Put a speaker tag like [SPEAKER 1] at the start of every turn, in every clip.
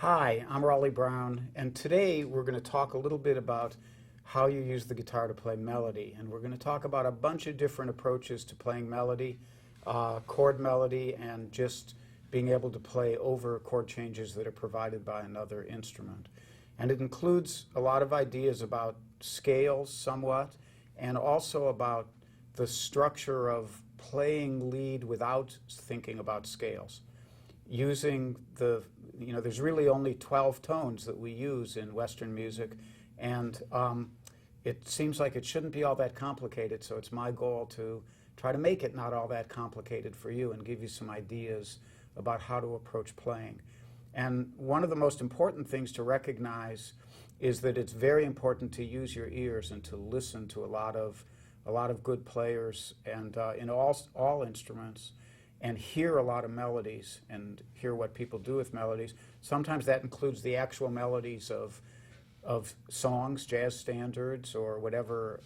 [SPEAKER 1] Hi, I'm Raleigh Brown, and today we're going to talk a little bit about how you use the guitar to play melody. And we're going to talk about a bunch of different approaches to playing melody, chord melody, and just being able to play over chord changes that are provided by another instrument. And it includes a lot of ideas about scales somewhat, and also about the structure of playing lead without thinking about scales. Using there's really only 12 tones that we use in Western music, and it seems like it shouldn't be all that complicated, so it's my goal to try to make it not all that complicated for you and give you some ideas about how to approach playing. And one of the most important things to recognize is that it's very important to use your ears and to listen to a lot of good players and in all instruments, and hear a lot of melodies and hear what people do with melodies. Sometimes that includes the actual melodies of songs, jazz standards, or whatever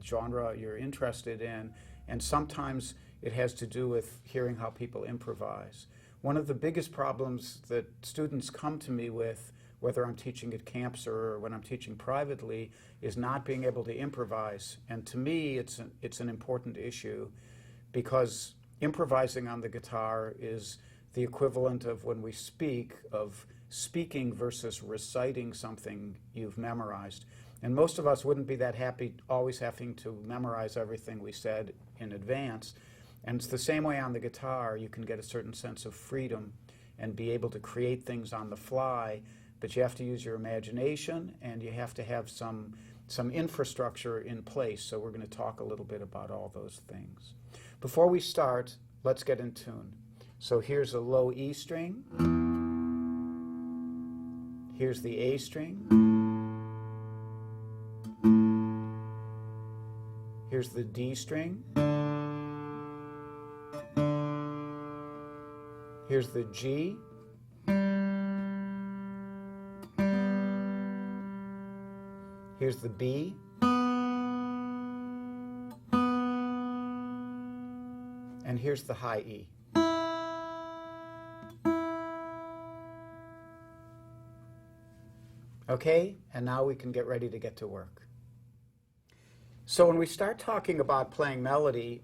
[SPEAKER 1] genre you're interested in. And sometimes it has to do with hearing how people improvise. One of the biggest problems that students come to me with, whether I'm teaching at camps or when I'm teaching privately, is not being able to improvise. And to me, it's an important issue, because improvising on the guitar is the equivalent of when we speak, of speaking versus reciting something you've memorized. And most of us wouldn't be that happy always having to memorize everything we said in advance. And it's the same way on the guitar. You can get a certain sense of freedom and be able to create things on the fly, but you have to use your imagination and you have to have some infrastructure in place. So we're going to talk a little bit about all those things. Before we start, let's get in tune. So here's a low E string. Here's the A string. Here's the D string. Here's the G. Here's the B. And here's the high E. Okay, and now we can get ready to get to work. So when we start talking about playing melody,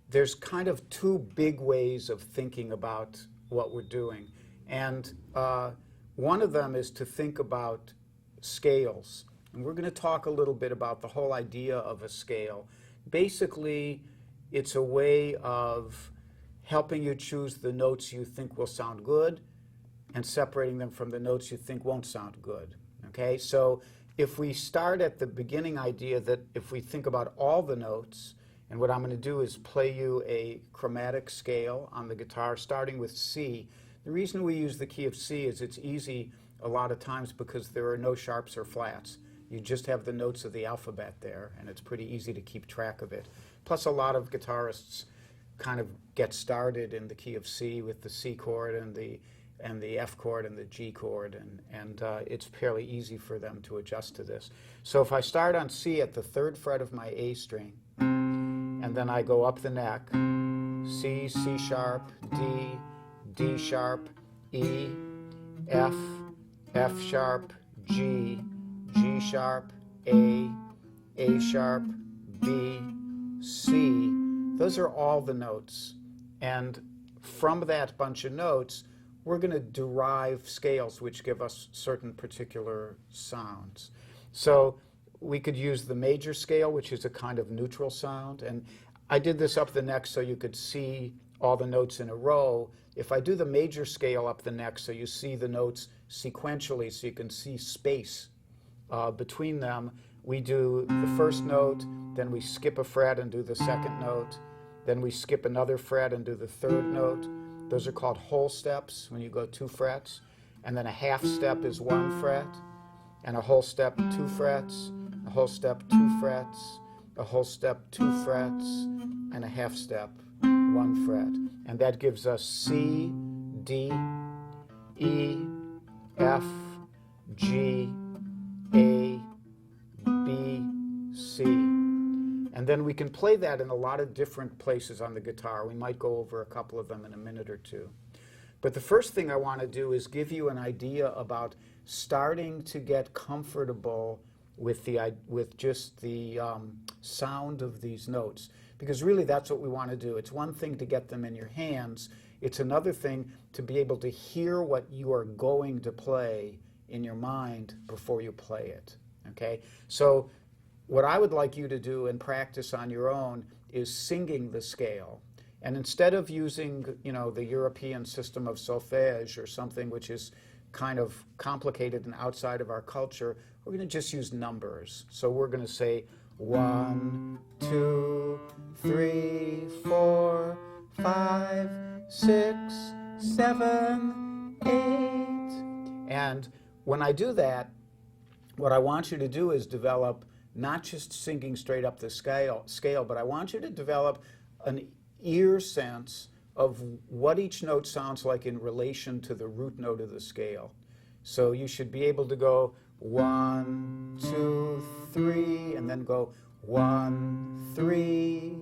[SPEAKER 1] there's kind of two big ways of thinking about what we're doing. And one of them is to think about scales. And we're going to talk a little bit about the whole idea of a scale. Basically, it's a way of helping you choose the notes you think will sound good and separating them from the notes you think won't sound good. Okay, so if we start at the beginning idea that if we think about all the notes, and what I'm going to do is play you a chromatic scale on the guitar starting with C. The reason we use the key of C is it's easy a lot of times because there are no sharps or flats. You just have the notes of the alphabet there, and it's pretty easy to keep track of it. Plus, a lot of guitarists kind of get started in the key of C with the C chord and the F chord and the G chord, and it's fairly easy for them to adjust to this. So if I start on C at the 3rd fret of my A string, and then I go up the neck, C, C sharp, D, D sharp, E, F, F sharp, G, G sharp, A sharp, B, C. Those are all the notes. And from that bunch of notes, we're going to derive scales which give us certain particular sounds. So we could use the major scale, which is a kind of neutral sound. And I did this up the neck so you could see all the notes in a row. If I do the major scale up the neck so you see the notes sequentially, so you can see space between them, we do the first note, then we skip a fret and do the second note, then we skip another fret and do the third note. Those are called whole steps when you go 2 frets. And then a half step is 1 fret, and a whole step 2 frets, a whole step 2 frets, a whole step 2 frets, and a half step 1 fret. And that gives us C, D, E, F, G, A, B, C. And then we can play that in a lot of different places on the guitar. We might go over a couple of them in a minute or two. But the first thing I want to do is give you an idea about starting to get comfortable with just the sound of these notes, because really that's what we want to do. It's one thing to get them in your hands. It's another thing to be able to hear what you are going to play in your mind before you play it. Okay? So what I would like you to do and practice on your own is singing the scale. And instead of using, the European system of solfège or something which is kind of complicated and outside of our culture, we're going to just use numbers. So we're going to say 1, 2, 3, 4, 5, 6, 7, 8. And when I do that, what I want you to do is develop not just singing straight up the scale, but I want you to develop an ear sense of what each note sounds like in relation to the root note of the scale. So you should be able to go 1, 2, 3, and then go 1, 3,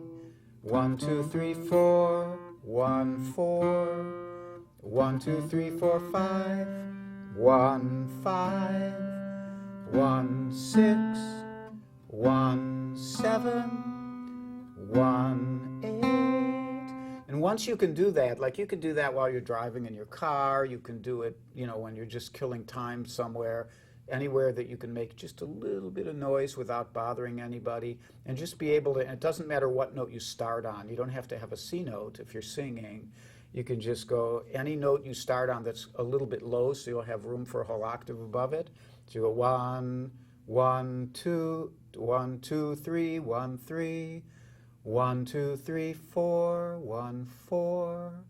[SPEAKER 1] 1, 2, 3, 4, 1, 4, 1, 2, 3, 4, 5, 1, 5, 1, 6, 1, 7, 1, 8. And once you can do that, like you can do that while you're driving in your car, you can do it, when you're just killing time somewhere, anywhere that you can make just a little bit of noise without bothering anybody, and just be able to, and it doesn't matter what note you start on. You don't have to have a C note if you're singing. You can just go any note you start on that's a little bit low, so you'll have room for a whole octave above it. So you go 1, 1, 2, 1, 2, 3, 1, 3, 1, 2, 3, 4, 1, 4,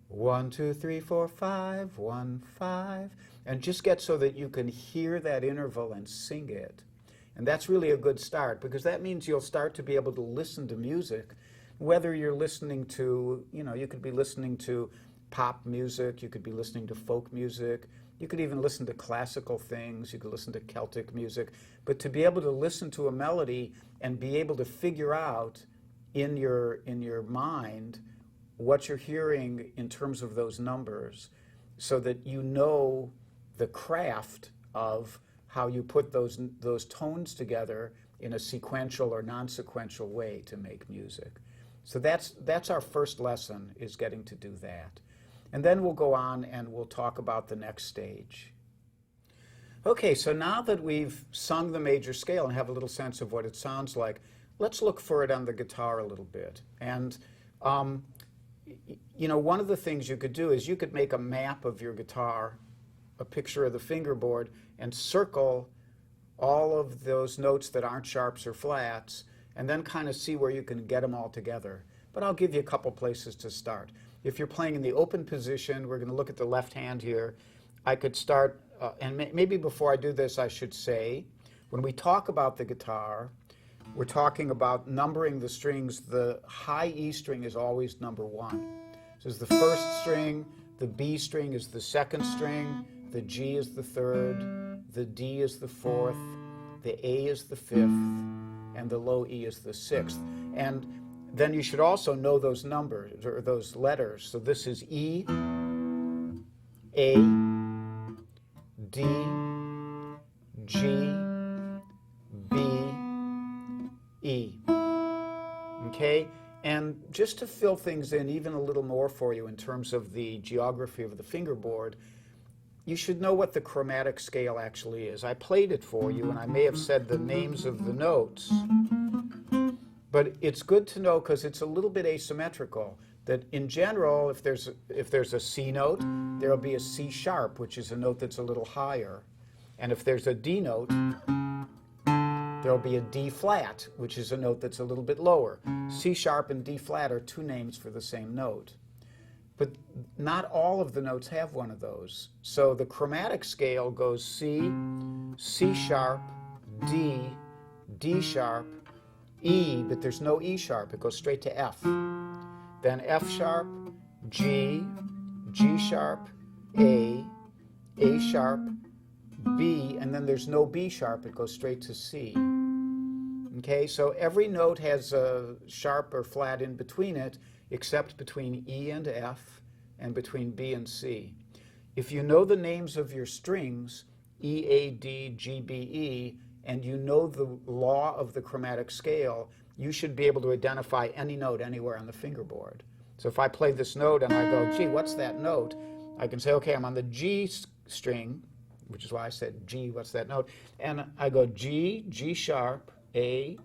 [SPEAKER 1] 1, 2, 3, 4, 5, 1, 5, and just get so that you can hear that interval and sing it. And that's really a good start, because that means you'll start to be able to listen to music, whether you're listening to, you could be listening to pop music, you could be listening to folk music, you could even listen to classical things, you could listen to Celtic music, but to be able to listen to a melody and be able to figure out in your mind what you're hearing in terms of those numbers, so that you know the craft of how you put those tones together in a sequential or non-sequential way to make music. So that's our first lesson, is getting to do that. And then we'll go on and we'll talk about the next stage. Okay, so now that we've sung the major scale and have a little sense of what it sounds like, let's look for it on the guitar a little bit. And one of the things you could do is you could make a map of your guitar, a picture of the fingerboard, and circle all of those notes that aren't sharps or flats, and then kind of see where you can get them all together. But I'll give you a couple places to start. If you're playing in the open position, we're going to look at the left hand here. I could start, and maybe before I do this, I should say, when we talk about the guitar, we're talking about numbering the strings. The high E string is always number 1. So it's the first string, the B string is the second string, the G is the third, the D is the fourth, the A is the fifth, and the low E is the sixth. And then you should also know those numbers, or those letters. So this is E, A, D, G, B, E. Okay? And just to fill things in even a little more for you in terms of the geography of the fingerboard, you should know what the chromatic scale actually is. I played it for you, and I may have said the names of the notes, but it's good to know because it's a little bit asymmetrical, that in general, if there's a C note, there'll be a C sharp, which is a note that's a little higher. And if there's a D note, there'll be a D flat, which is a note that's a little bit lower. C sharp and D flat are two names for the same note. But not all of the notes have one of those. So the chromatic scale goes C, C sharp, D, D sharp, E, but there's no E sharp. It goes straight to F. Then F sharp, G, G sharp, A sharp, B, and then there's no B sharp. It goes straight to C. Okay, so every note has a sharp or flat in between it, except between E and F, and between B and C. If you know the names of your strings, E, A, D, G, B, E, and you know the law of the chromatic scale, you should be able to identify any note anywhere on the fingerboard. So if I play this note and I go, gee, what's that note? I can say, okay, I'm on the G string, which is why I said G, what's that note? And I go G, G sharp, A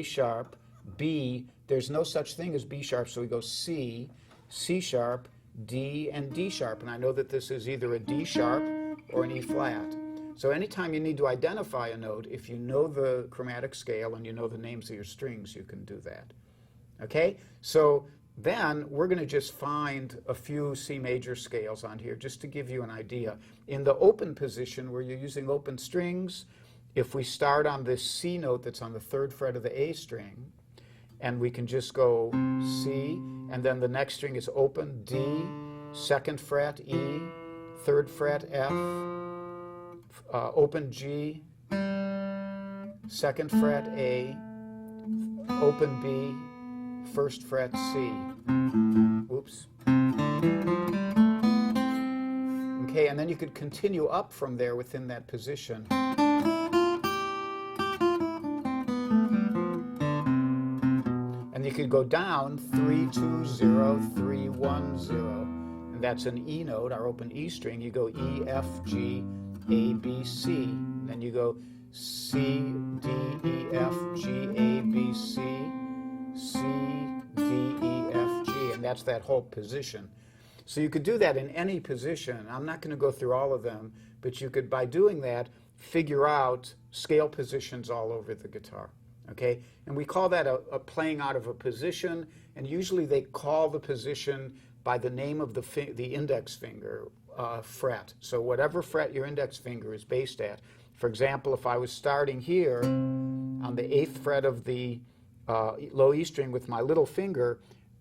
[SPEAKER 1] sharp, B. There's no such thing as B sharp, so we go C, C sharp, D, and D sharp. And I know that this is either a D sharp or an E flat. So anytime you need to identify a note, if you know the chromatic scale and you know the names of your strings, you can do that. Okay? So then we're going to just find a few C major scales on here just to give you an idea. In the open position where you're using open strings, if we start on this C note that's on the 3rd fret of the A string, and we can just go C, and then the next string is open, D, 2nd fret, E, 3rd fret, F, open G, 2nd fret, A, open B, 1st fret, C. Oops. Okay, and then you could continue up from there within that position. And you could go down 3, 2, 0, 3, 1, 0. And that's an E note, our open E string. You go E, F, G, A, B, C. Then you go C, D, E, F, G, A, B, C, C, D, E, F, G. And that's that whole position. So you could do that in any position. I'm not going to go through all of them, but you could, by doing that, figure out scale positions all over the guitar. Okay? And we call that a playing out of a position, and usually they call the position by the name of the index finger fret. So whatever fret your index finger is based at. For example, if I was starting here on the 8th fret of the low E string with my little finger,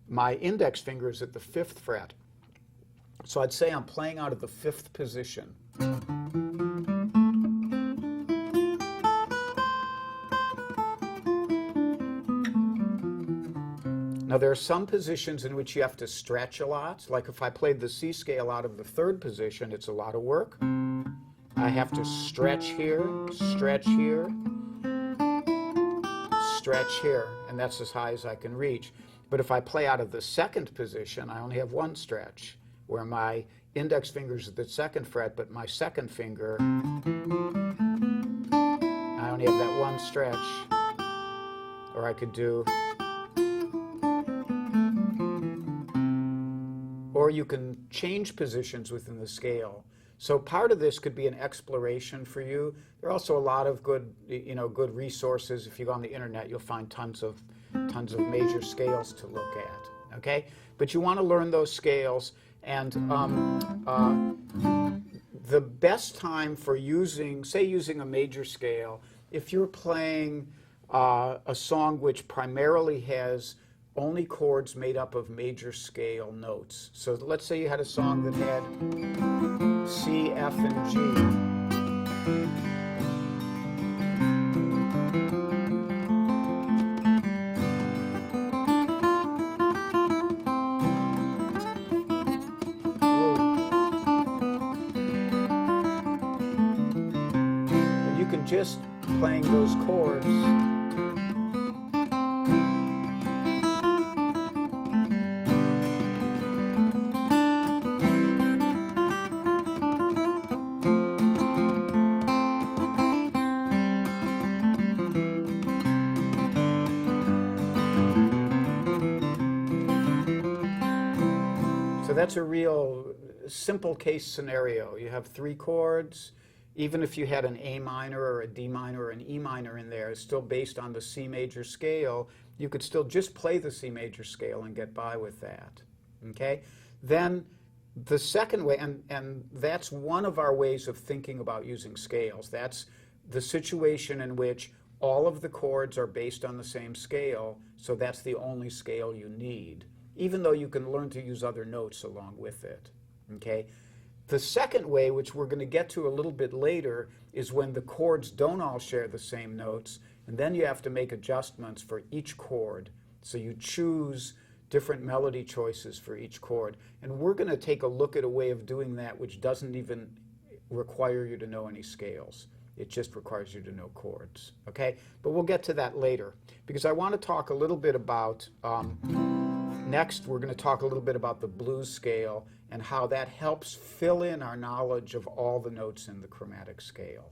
[SPEAKER 1] my index finger is at the 5th fret. So I'd say I'm playing out of the 5th position. Now there are some positions in which you have to stretch a lot. Like if I played the C scale out of the 3rd position, it's a lot of work. I have to stretch here, stretch here, stretch here, and that's as high as I can reach. But if I play out of the 2nd position, I only have one stretch, where my index finger is at the 2nd fret, but my 2nd finger, I only have that one stretch. Or I could do, or you can change positions within the scale. So part of this could be an exploration for you. There are also a lot of good, good resources. If you go on the internet, you'll find tons of major scales to look at. Okay, but you want to learn those scales, and the best time for using a major scale, if you're playing a song which primarily has only chords made up of major scale notes. So let's say you had a song that had C, F, and G. And you can just playing those chords. So that's a real simple case scenario. You have 3 chords. Even if you had an A minor or a D minor or an E minor in there, it's still based on the C major scale. You could still just play the C major scale and get by with that. Okay? Then the second way, and that's one of our ways of thinking about using scales. That's the situation in which all of the chords are based on the same scale, so that's the only scale you need, even though you can learn to use other notes along with it. Okay? The second way, which we're going to get to a little bit later, is when the chords don't all share the same notes, and then you have to make adjustments for each chord. So you choose different melody choices for each chord. And we're going to take a look at a way of doing that which doesn't even require you to know any scales. It just requires you to know chords, okay? But we'll get to that later, because I want to talk a little bit about, next we're going to talk a little bit about the blues scale and how that helps fill in our knowledge of all the notes in the chromatic scale.